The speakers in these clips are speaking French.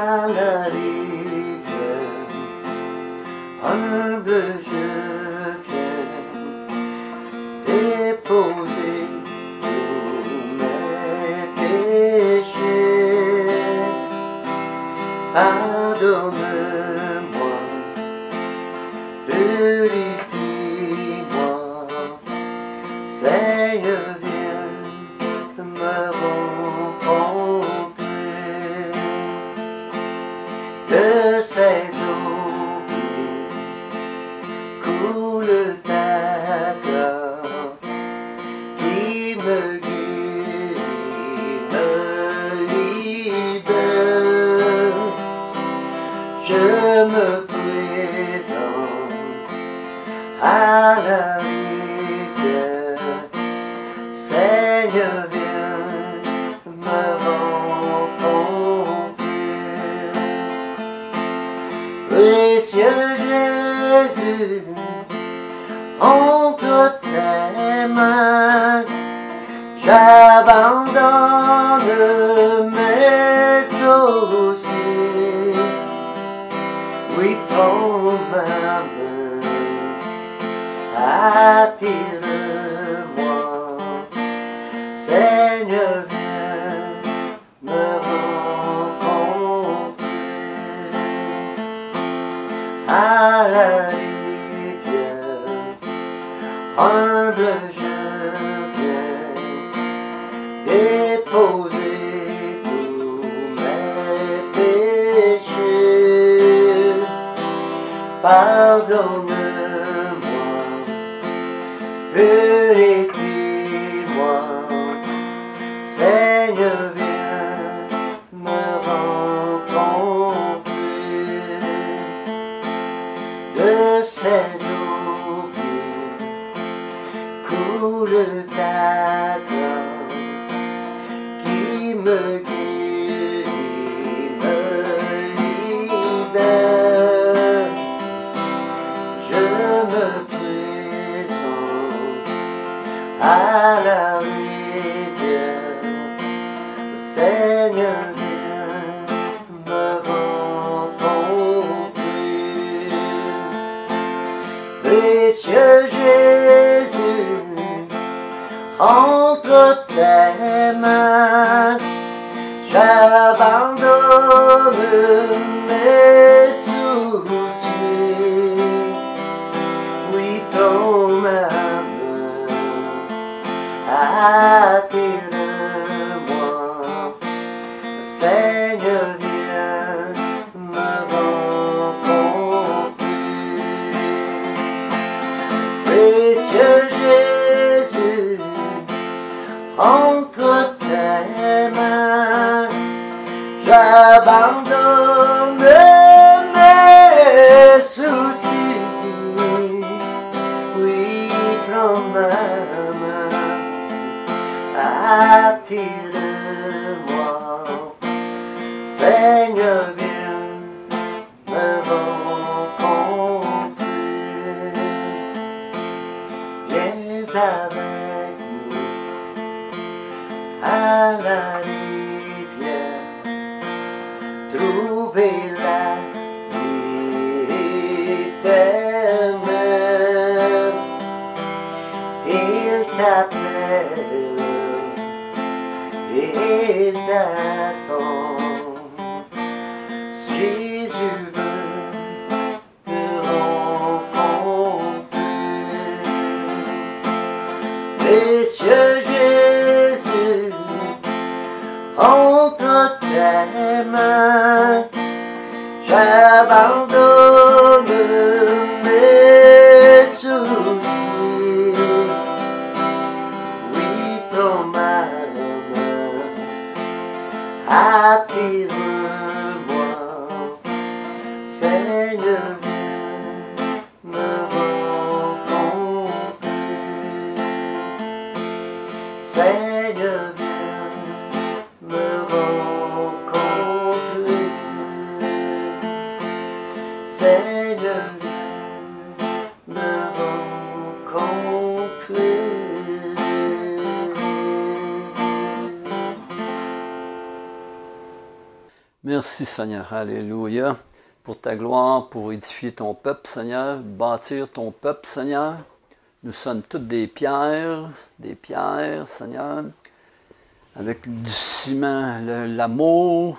à la rivière, humble je viens déposer tous mes péchés. Pardonne-moi, purifie-moi, Seigneur, viens me rencontrer. De ces eaux vives coule ta grâce qui me guérit, me libère. Je me présente à la rivière, Seigneur, viens me rencontrer. Précieux Jésus, entre tes mains, j'abandonne mes soucis. Oui, prends ma main, attire-moi, Seigneur, viens me rencontrer. À la rivière, humble je viens déposer tous mes péchés. Pardonne-moi, purifie-moi, Seigneur, viens me rencontrer. De ces eaux vives coule ta grâce qui me guérit, me libère. Je me présente à la rivière, Seigneur, viens me rencontrer. Précieux Jésus, entre tes mains, j'abandonne mes soucis. Oui, prends ma main, attire-moi, Seigneur, viens me rencontrer. Précieux Jésus, entre tes mains, j'abandonne mes soucis. Oui, prends ma main, attire-moi, Seigneur, viens me rencontrer. Viens avec nous à la rivière, trouver la vie éternelle. Il t'appelle et t'attend. Jésus veut te rencontrer. Précieux Jésus, entre tes mains, j'abandonne mes soucis. Oui, prends ma main, attire-moi, Seigneur, viens me rencontrer. Seigneur, viens me rencontrer. Seigneur, viens me rencontrer. Merci Seigneur, alléluia, pour ta gloire, pour édifier ton peuple Seigneur, bâtir ton peuple Seigneur. Nous sommes toutes des pierres Seigneur, avec du ciment, l'amour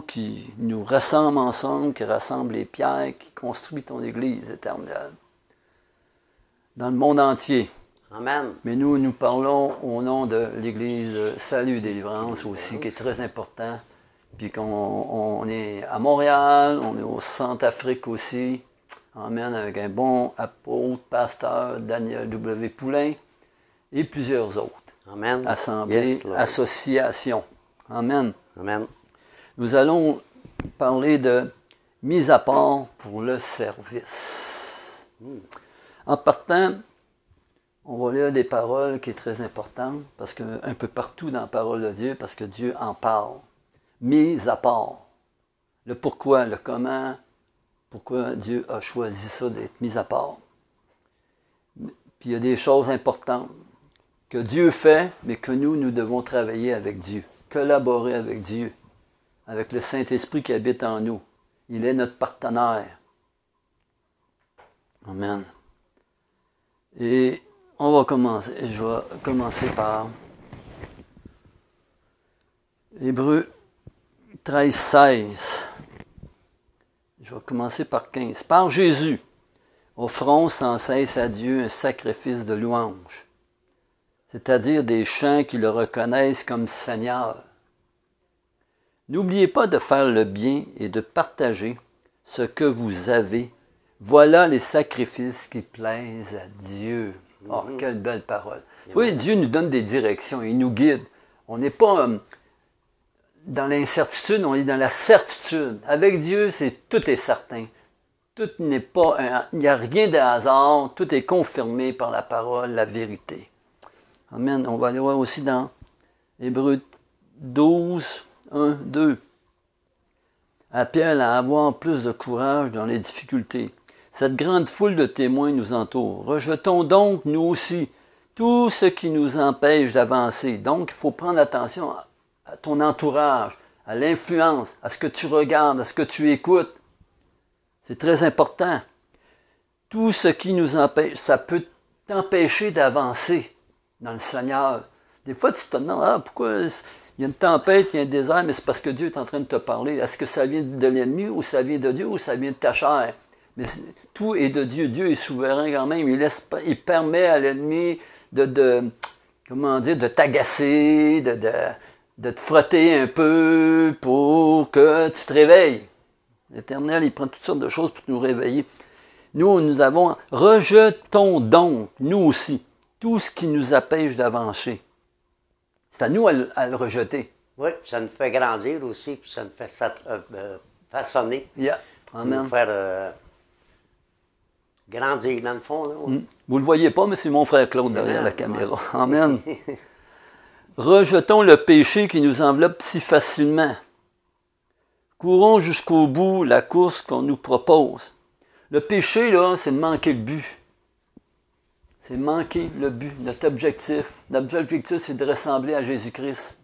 qui nous rassemble ensemble, qui rassemble les pierres, qui construit ton Église éternelle. Dans le monde entier. Amen. Mais nous parlons au nom de l'Église Salut et Délivrance aussi, qui est très important. Puis qu'on est à Montréal, on est au Centrafrique aussi. Amen, avec un bon apôtre, pasteur Daniel W. Poulain et plusieurs autres. Amen. Assemblées, Yes, Lord. associations. Amen. Amen. Nous allons parler de mise à part pour le service. En partant, on va lire des paroles qui sont très importantes, parce que un peu partout dans la parole de Dieu, parce que Dieu en parle. Mise à part. Le pourquoi, le comment, pourquoi Dieu a choisi ça d'être mis à part. Puis il y a des choses importantes que Dieu fait, mais que nous devons travailler avec Dieu, collaborer avec Dieu, avec le Saint-Esprit qui habite en nous. Il est notre partenaire. Amen. Et on va commencer. Je vais commencer par Hébreux 13, 16. Je vais commencer par 15. Par Jésus, offrons sans cesse à Dieu un sacrifice de louange, c'est-à-dire des chants qui le reconnaissent comme Seigneur. N'oubliez pas de faire le bien et de partager ce que vous avez. Voilà les sacrifices qui plaisent à Dieu. Oh, quelle belle parole. Vous voyez, Dieu nous donne des directions, il nous guide. On n'est pas dans l'incertitude, on est dans la certitude. Avec Dieu, tout est certain. Tout n'est pas, il n'y a rien de hasard, tout est confirmé par la parole, la vérité. Amen. On va aller voir aussi dans Hébreux 12, 1, 2. Appelle à avoir plus de courage dans les difficultés. Cette grande foule de témoins nous entoure. Rejetons donc, nous aussi, tout ce qui nous empêche d'avancer. Donc, il faut prendre attention à ton entourage, à l'influence, à ce que tu regardes, à ce que tu écoutes. C'est très important. Tout ce qui nous empêche, ça peut t'empêcher d'avancer dans le Seigneur. Des fois, tu te demandes, pourquoi il y a une tempête, il y a un désert, mais c'est parce que Dieu est en train de te parler. Est-ce que ça vient de l'ennemi, ou ça vient de Dieu, ou ça vient de ta chair? Mais tout est de Dieu. Dieu est souverain quand même. Il permet à l'ennemi de t'agacer, de te frotter un peu pour que tu te réveilles. L'Éternel, il prend toutes sortes de choses pour nous réveiller. Rejetons donc, nous aussi, tout ce qui nous empêche d'avancer. C'est à nous à le rejeter. Oui, ça nous fait grandir aussi, puis ça nous fait façonner. Yeah. Amen. Nous faire grandir, dans le fond. Là. Vous ne le voyez pas, mais c'est mon frère Claude derrière la caméra. Amen. Rejetons le péché qui nous enveloppe si facilement. Courons jusqu'au bout la course qu'on nous propose. Le péché, là, c'est de manquer le but. C'est manquer le but, notre objectif. Notre objectif, c'est de ressembler à Jésus-Christ.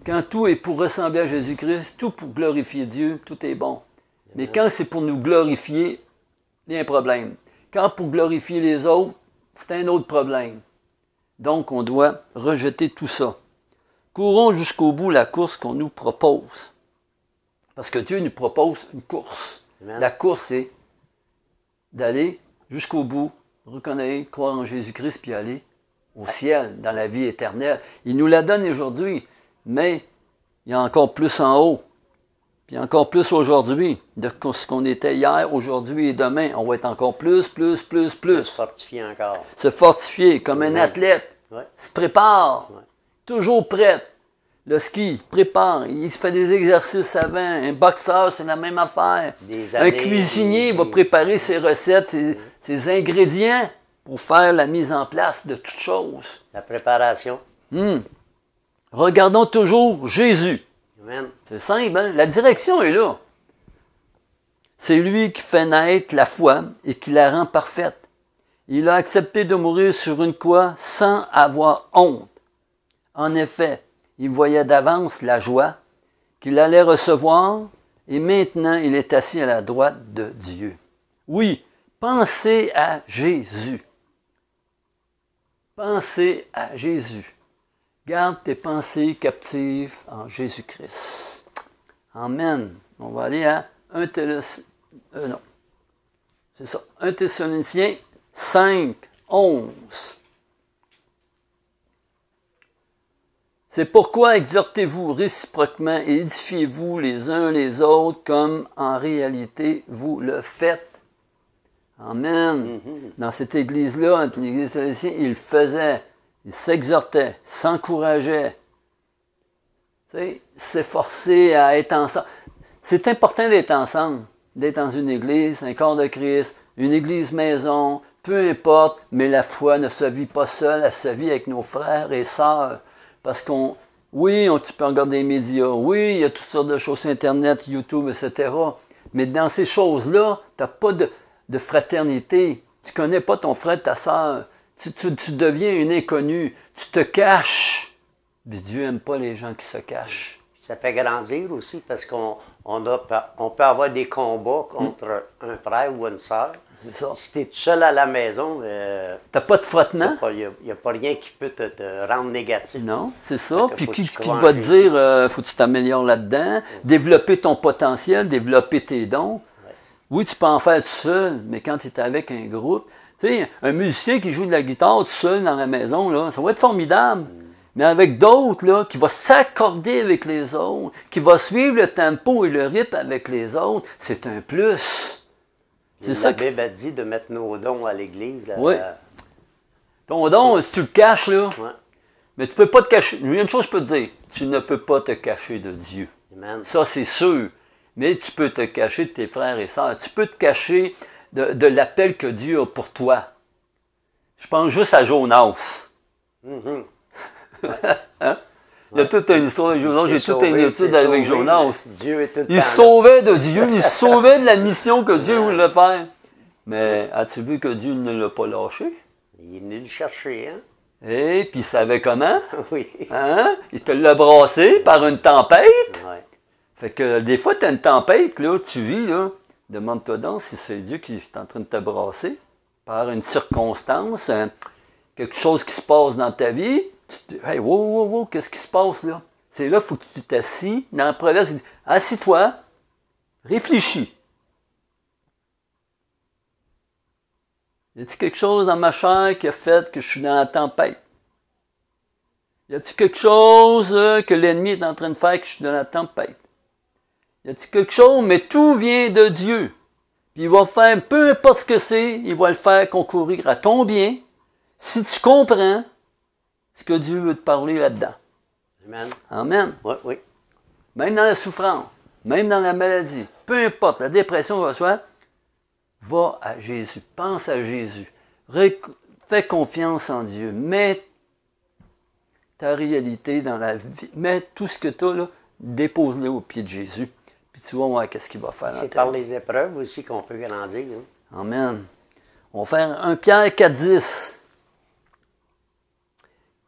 Quand tout est pour ressembler à Jésus-Christ, tout pour glorifier Dieu, tout est bon. Mais quand c'est pour nous glorifier, il y a un problème. Quand pour glorifier les autres, c'est un autre problème. Donc, on doit rejeter tout ça. Courons jusqu'au bout la course qu'on nous propose. Parce que Dieu nous propose une course. Amen. La course, c'est d'aller jusqu'au bout, reconnaître, croire en Jésus-Christ, puis aller au ciel, dans la vie éternelle. Il nous la donne aujourd'hui, mais il y a encore plus en haut. Puis encore plus aujourd'hui, de ce qu'on était hier, aujourd'hui et demain. On va être encore plus. Se fortifier encore. Se fortifier comme un athlète. Ouais. Se prépare. Ouais. Toujours prêt. Le ski, prépare. Il se fait des exercices avant. Un boxeur, c'est la même affaire. Un cuisinier va préparer ses recettes, ses ingrédients pour faire la mise en place de toutes choses. La préparation. Regardons toujours Jésus. Amen. C'est simple, hein? La direction est là. C'est lui qui fait naître la foi et qui la rend parfaite. Il a accepté de mourir sur une croix sans avoir honte. En effet, il voyait d'avance la joie qu'il allait recevoir, et maintenant il est assis à la droite de Dieu. Oui, pensez à Jésus. Pensez à Jésus. Garde tes pensées captives en Jésus-Christ. Amen. On va aller à 1 Thessaloniciens 5, 11. C'est pourquoi exhortez-vous réciproquement et édifiez-vous les uns les autres comme en réalité vous le faites. Amen. Dans cette église-là, l'église thessalonicienne, il faisait, il s'exhortait, s'encourageait. Tu sais, s'efforcer à être ensemble. C'est important d'être ensemble, d'être dans une église, un corps de Christ, une église maison, peu importe, mais la foi ne se vit pas seule, elle se vit avec nos frères et sœurs. Parce tu peux regarder les médias, oui, il y a toutes sortes de choses sur Internet, YouTube, etc. Mais dans ces choses-là, tu n'as pas de fraternité. Tu ne connais pas ton frère, ta sœur. Tu deviens une inconnue. Tu te caches. Mais Dieu n'aime pas les gens qui se cachent. Ça fait grandir aussi parce qu'on peut avoir des combats contre un frère ou une sœur. C'est ça. Si tu es tout seul à la maison, t'as pas de frottement. Il n'y a pas rien qui peut te rendre négatif. Non, c'est ça. Puis qui croire va en te Jésus. dire, faut que tu t'améliores là-dedans, développer ton potentiel, développer tes dons. Oui, tu peux en faire tout seul, mais quand tu es avec un groupe, tu sais, un musicien qui joue de la guitare tout seul dans la maison, là, ça va être formidable. Mais avec d'autres, là, qui va s'accorder avec les autres, qui va suivre le tempo et le rythme avec les autres, c'est un plus. C'est ça La Bible a dit de mettre nos dons à l'église. Oui. Ton don, si tu le caches, là, Ouais. mais tu peux pas te cacher. Il y a une chose que je peux te dire, tu ne peux pas te cacher de Dieu. Amen. Ça, c'est sûr. Mais tu peux te cacher de tes frères et sœurs. Tu peux te cacher de l'appel que Dieu a pour toi. Je pense juste à Jonas. Hein? Il y a toute une histoire avec Jonas. J'ai toute une étude avec Jonas. Dieu est tout le Il temps sauvait de Dieu, il sauvait de la mission que Dieu voulait faire. Mais as-tu vu que Dieu ne l'a pas lâché? là. Il est venu le chercher, hein? Et puis il savait comment? Oui. Hein? Il te l'a brassé par une tempête. Ouais. Fait que des fois, tu as une tempête, là, tu vis, là. Demande-toi donc si c'est Dieu qui est en train de te brasser par une circonstance, quelque chose qui se passe dans ta vie. Tu te dis, hey, wow, qu'est-ce qui se passe là? C'est là, il faut que tu t'assis. Dans la proverbe, il dit, assis-toi, réfléchis. Y a-t-il quelque chose dans ma chair qui a fait que je suis dans la tempête? Y a-t-il quelque chose que l'ennemi est en train de faire que je suis dans la tempête? Y a-t-il quelque chose? Mais tout vient de Dieu. Puis il va faire, peu importe ce que c'est, il va le faire concourir à ton bien, si tu comprends ce que Dieu veut te parler là-dedans. Amen. Amen. Oui, oui. Même dans la souffrance, même dans la maladie, peu importe, la dépression que ce soit, va à Jésus, pense à Jésus, fais confiance en Dieu, mets ta réalité dans la vie, mets tout ce que tu as là, dépose-le au pied de Jésus, puis tu vas voir qu'est-ce qu'il va faire dans C'est ta par vie. les épreuves aussi qu'on peut grandir. Hein? Amen. On va faire 1 Pierre 4,10.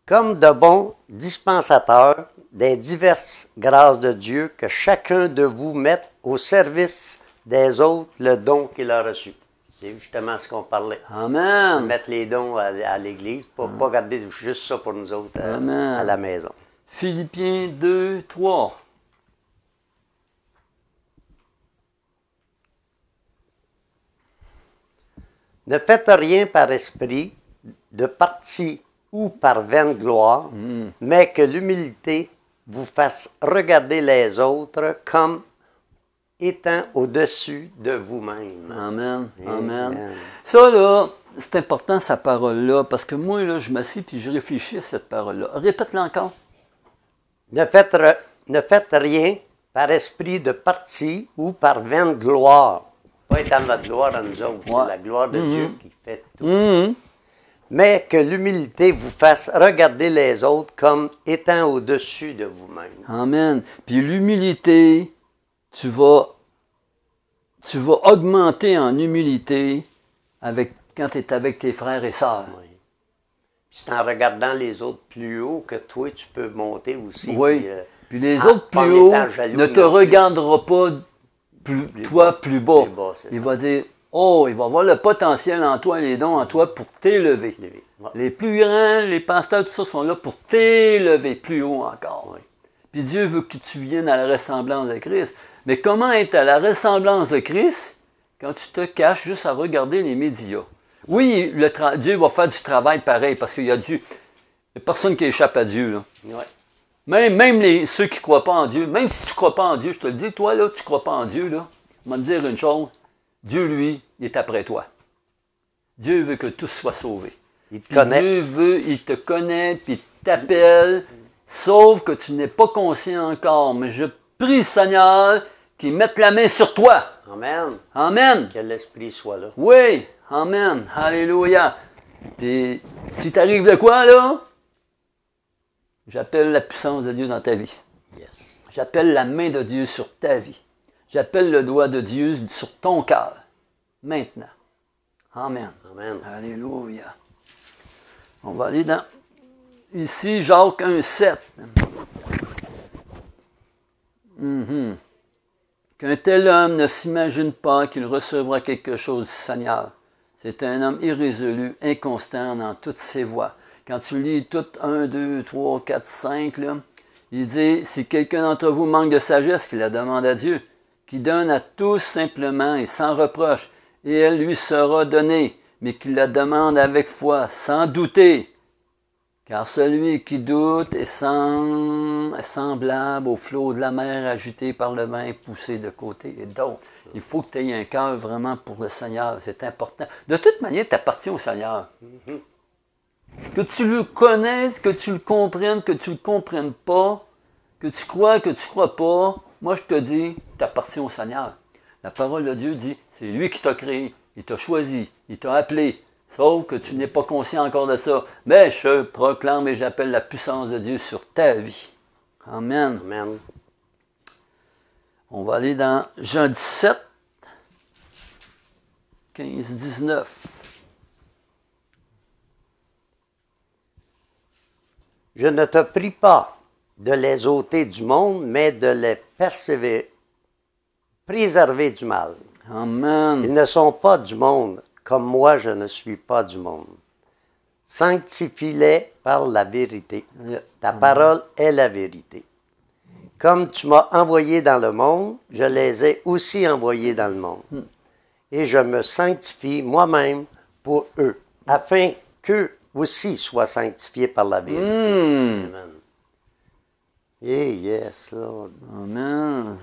Comme de bons dispensateurs des diverses grâces de Dieu, que chacun de vous mette au service des autres le don qu'il a reçu. C'est justement ce qu'on parlait. Amen. Mettre les dons à l'Église, pas garder juste ça pour nous autres Amen. à la maison. Philippiens 2, 3. Ne faites rien par esprit de parti ou par vaine gloire, mais que l'humilité vous fasse regarder les autres comme étant au-dessus de vous-même. Amen. Amen. Amen. Ça, là, c'est important, cette parole-là, parce que moi, là, je m'assieds puis je réfléchis à cette parole-là. Répète-la encore. Ne faites rien par esprit de parti ou par vaine gloire. Pas étant notre gloire à nous autres, Ouais. c'est la gloire de Dieu qui fait tout. Mais que l'humilité vous fasse regarder les autres comme étant au-dessus de vous-même. Amen. Puis l'humilité, tu vas augmenter en humilité quand tu es avec tes frères et sœurs. Oui. Puis c'est en regardant les autres plus haut que toi, tu peux monter aussi. Oui. Puis, Puis les En- autres pas en plus hauts étant jaloux ne te non plus. regarderont pas toi plus bas. Plus bas, c'est Il ça. va dire, oh, il va voir le potentiel en toi, les dons en toi pour t'élever. Ouais. Les plus grands, les pasteurs, tout ça sont là pour t'élever plus haut encore. Oui. Puis Dieu veut que tu viennes à la ressemblance de Christ. Mais comment être à la ressemblance de Christ quand tu te caches juste à regarder les médias? Oui, Dieu va faire du travail pareil parce qu'il y a personne qui échappe à Dieu. Là. Ouais. Même ceux qui ne croient pas en Dieu, même si tu ne crois pas en Dieu, je te le dis, toi là, tu ne crois pas en Dieu, là, je vais te dire une chose, Dieu, lui, il est après toi. Dieu veut que tous soient sauvés. Il te Puis connaît. il te connaît, puis il t'appelle, sauf que tu n'es pas conscient encore. Mais je prie, Seigneur, qu'il mette la main sur toi. Amen. Amen. Que l'Esprit soit là. Oui, amen. Alléluia. Puis, si t'arrive de quoi, là, j'appelle la puissance de Dieu dans ta vie. Yes. J'appelle la main de Dieu sur ta vie. J'appelle le doigt de Dieu sur ton cœur. Maintenant. Amen. Amen. Alléluia. On va aller dans, ici, Jacques 1,7. Qu'un tel homme ne s'imagine pas qu'il recevra quelque chose du Seigneur. C'est un homme irrésolu, inconstant dans toutes ses voies. Quand tu lis tout 1, 2, 3, 4, 5, là, il dit, si quelqu'un d'entre vous manque de sagesse, qu'il la demande à Dieu, qui donne à tous simplement et sans reproche, et elle lui sera donnée, mais qu'il la demande avec foi, sans douter. Car celui qui doute est semblable au flot de la mer agité par le vent et poussé de côté et d'autre. Il faut que tu aies un cœur vraiment pour le Seigneur, c'est important. De toute manière, tu appartiens au Seigneur. Que tu le connaisses, que tu le comprennes, que tu ne le comprennes pas, que tu crois pas, moi je te dis, tu appartiens au Seigneur. La parole de Dieu dit, c'est lui qui t'a créé, il t'a choisi, il t'a appelé. Sauf que tu n'es pas conscient encore de ça. Mais je proclame et j'appelle la puissance de Dieu sur ta vie. Amen. Amen. On va aller dans Jean 17, 15, 19. Je ne te prie pas de les ôter du monde, mais de les préserver du mal. Amen. Ils ne sont pas du monde, comme moi je ne suis pas du monde. Sanctifie-les par la vérité. Ta parole est la vérité. Comme tu m'as envoyé dans le monde, je les ai aussi envoyés dans le monde. Et je me sanctifie moi-même pour eux, afin qu'eux aussi soient sanctifiés par la vérité. Amen. Yes, Lord. Amen.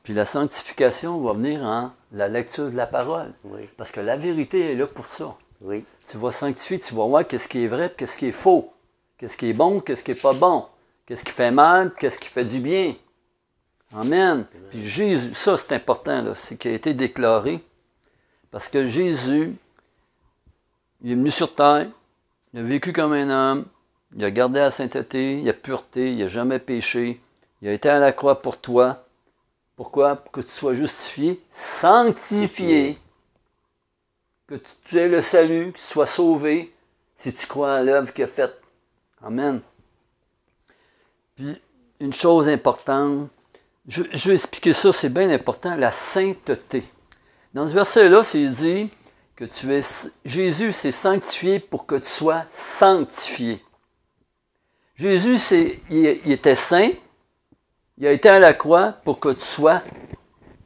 Puis la sanctification va venir en la lecture de la parole. Oui. Parce que la vérité est là pour ça. Oui. Tu vas sanctifier, tu vas voir qu'est-ce qui est vrai, qu'est-ce qui est faux. Qu'est-ce qui est bon, qu'est-ce qui n'est pas bon. Qu'est-ce qui fait mal, qu'est-ce qui fait du bien. Amen. Puis Jésus, ça c'est important, là, c'est qui a été déclaré. Parce que Jésus, il est venu sur terre, il a vécu comme un homme, il a gardé la sainteté, la pureté, il n'a jamais péché. Il a été à la croix pour toi. Pourquoi? Pour que tu sois justifié, sanctifié, que tu aies le salut, que tu sois sauvé, si tu crois à l'œuvre qu'il a faite. Amen. Puis, une chose importante, je vais expliquer ça, c'est bien important, la sainteté. Dans ce verset-là, c'est dit que Jésus s'est sanctifié pour que tu sois sanctifié. Jésus, il était saint, il a été à la croix pour que tu sois,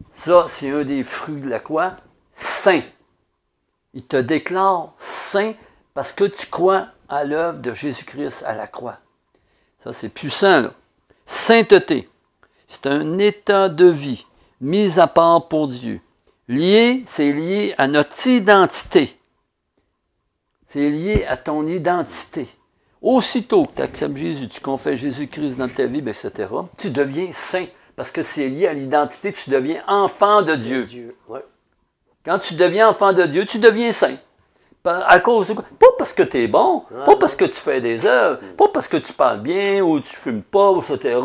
ça c'est un des fruits de la croix, saint. Il te déclare saint parce que tu crois à l'œuvre de Jésus-Christ à la croix. Ça c'est puissant, là. Sainteté, c'est un état de vie mis à part pour Dieu. C'est lié à notre identité. C'est lié à ton identité. Aussitôt que tu acceptes Jésus, tu confesses Jésus-Christ dans ta vie, etc., tu deviens saint. Parce que c'est lié à l'identité, tu deviens enfant de Dieu. Ouais. Quand tu deviens enfant de Dieu, tu deviens saint. À cause de quoi? Pas parce que tu es bon, pas parce que tu fais des œuvres, pas parce que tu parles bien, ou tu fumes pas, etc.,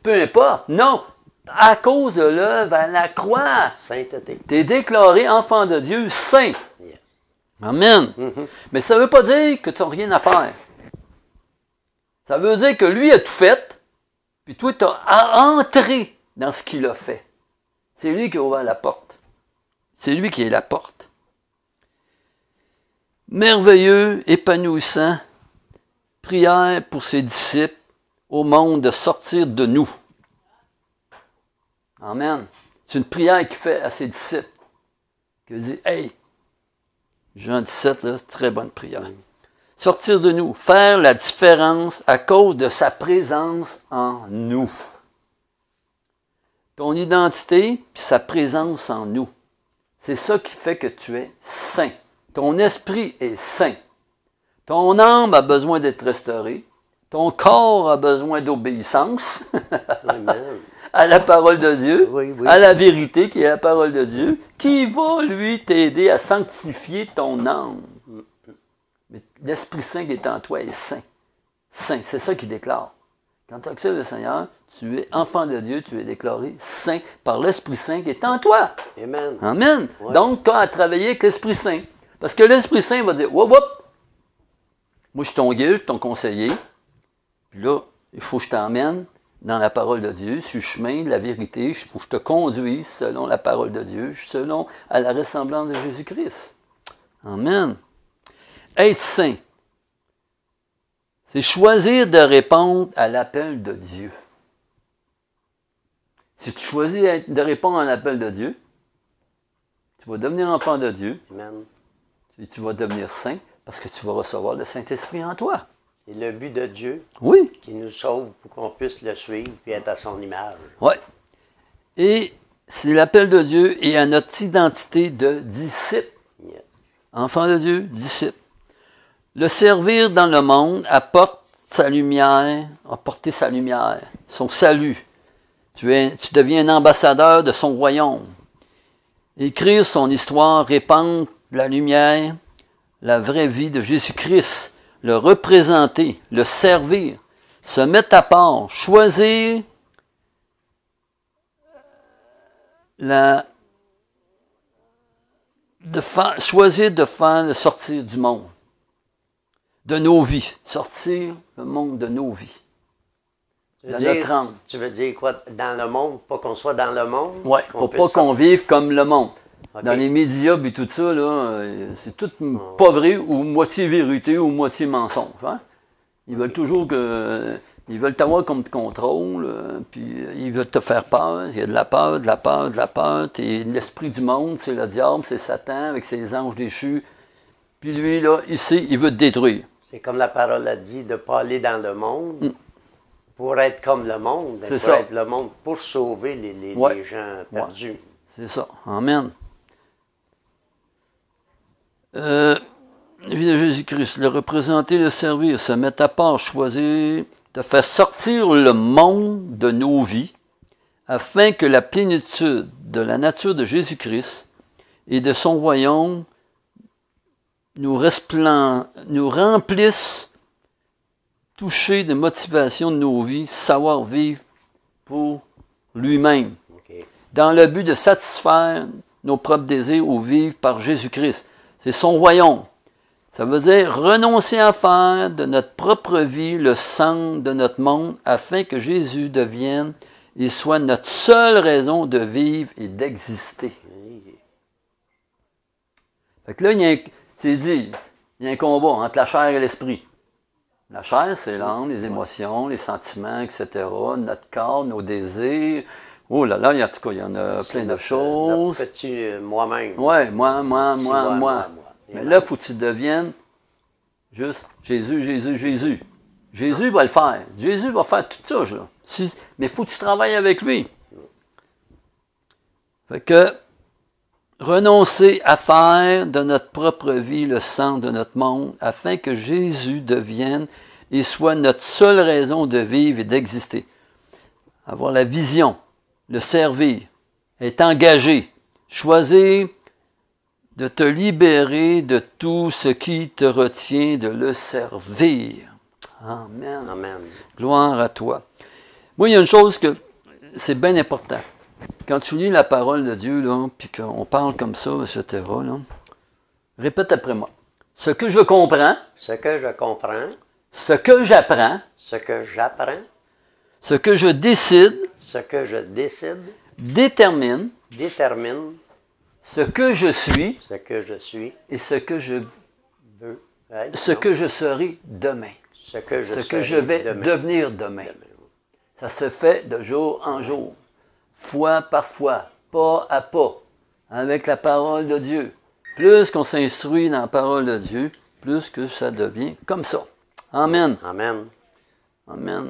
peu importe. Non, à cause de l'œuvre à la croix. Sainteté. Tu es déclaré enfant de Dieu, saint. Yes. Amen. Mais ça ne veut pas dire que tu n'as rien à faire. Ça veut dire que lui a tout fait, Puis toi, tu as à entrer dans ce qu'il a fait. C'est lui qui a ouvert la porte. C'est lui qui est la porte. Merveilleux, épanouissant, prière pour ses disciples au monde de sortir de nous. Amen. C'est une prière qu'il fait à ses disciples. Qui dit, hey, Jean 17, là, c'est une très bonne prière. Sortir de nous, faire la différence à cause de sa présence en nous. Ton identité, puis sa présence en nous. C'est ça qui fait que tu es saint. Ton esprit est saint. Ton âme a besoin d'être restaurée. Ton corps a besoin d'obéissance à la parole de Dieu, Oui, oui. à la vérité qui est la parole de Dieu, qui va lui t'aider à sanctifier ton âme. Mais l'Esprit Saint qui est en toi est saint. Saint, c'est ça qu'il déclare. Quand tu acceptes le Seigneur, tu es enfant de Dieu, tu es déclaré saint par l'Esprit Saint qui est en toi. Amen. Amen. Ouais. Donc, tu as à travailler avec l'Esprit Saint. Parce que l'Esprit Saint va dire, wop, wop, moi je suis ton guide, je suis ton conseiller. Puis là, il faut que je t'emmène dans la parole de Dieu, sur le chemin de la vérité. Il faut que je te conduise selon la parole de Dieu, selon à la ressemblance de Jésus-Christ. Amen. Être saint, c'est choisir de répondre à l'appel de Dieu. Si tu choisis de répondre à l'appel de Dieu, tu vas devenir enfant de Dieu Amen. et tu vas devenir saint parce que tu vas recevoir le Saint-Esprit en toi. C'est le but de Dieu Oui. qui nous sauve pour qu'on puisse le suivre et être à son image. Oui. Et c'est l'appel de Dieu et à notre identité de disciple. Yes. Enfant de Dieu, disciple. Le servir dans le monde apporte sa lumière, apporter sa lumière, son salut. Tu deviens un ambassadeur de son royaume. Écrire son histoire, répandre la lumière, la vraie vie de Jésus-Christ, le représenter, le servir, se mettre à part, choisir choisir de faire le sortir du monde, de nos vies, sortir le monde de nos vies, Tu veux de dire- notre âme. Tu veux dire quoi? Dans le monde? Pas qu'on soit dans le monde? Oui, qu'on pour puisse pas qu'on vive comme le monde. Ok. Dans les médias et tout ça, là, c'est tout pas vrai ou moitié vérité ou moitié mensonge. Hein? Ils veulent toujours que. Ils veulent t'avoir comme contrôle, puis ils veulent te faire peur. Il y a de la peur, de la peur, de la peur. Et l'esprit du monde, c'est le diable, c'est Satan avec ses anges déchus. Puis lui, là, ici, il veut te détruire. C'est comme la parole a dit, de ne pas aller dans le monde pour être comme le monde, C'est pour ça. être le monde, pour sauver les Ouais. gens perdus. C'est ça. Amen. Vie de Jésus-Christ, le représenter, le servir, se mettre à part, choisir, de faire sortir le monde de nos vies, afin que la plénitude de la nature de Jésus-Christ et de son royaume nous remplisse, toucher des motivations de nos vies, savoir vivre pour lui-même, OK. dans le but de satisfaire nos propres désirs ou vivre par Jésus-Christ. C'est son royaume. Ça veut dire renoncer à faire de notre propre vie le centre de notre monde afin que Jésus devienne et soit notre seule raison de vivre et d'exister. Fait que là, c'est dit, il y a un combat entre la chair et l'esprit. La chair, c'est l'âme, les émotions, les sentiments, etc., notre corps, nos désirs. Oh là là, en tout cas, il y en a C'est plein de notre choses. petit moi-même. Ouais, moi. moi. Mais là, il faut que tu deviennes juste Jésus. Jésus va le faire. Jésus va faire tout ça. Là. Mais il faut que tu travailles avec lui. Fait que renoncer à faire de notre propre vie le centre de notre monde afin que Jésus devienne et soit notre seule raison de vivre et d'exister. Avoir la vision, le servir, être engagé, choisir de te libérer de tout ce qui te retient de le servir. Amen. Amen. Gloire à toi. Moi, il y a une chose que c'est bien important. Quand tu lis la parole de Dieu, là, puis qu'on parle comme ça, etc., là, répète après moi. Ce que je comprends, Ce que je comprends, ce que j'apprends, ce que j'apprends, Ce que je décide Ce que je décide détermine détermine ce que je suis ce que je suis, et ce que je veux être, ce non, que je serai demain. ce que je, Ce que serai je vais demain. devenir demain. Ça se fait de jour en jour, fois par fois, pas à pas, avec la parole de Dieu. Plus qu'on s'instruit dans la parole de Dieu, plus que ça devient comme ça. Amen. Amen. Amen.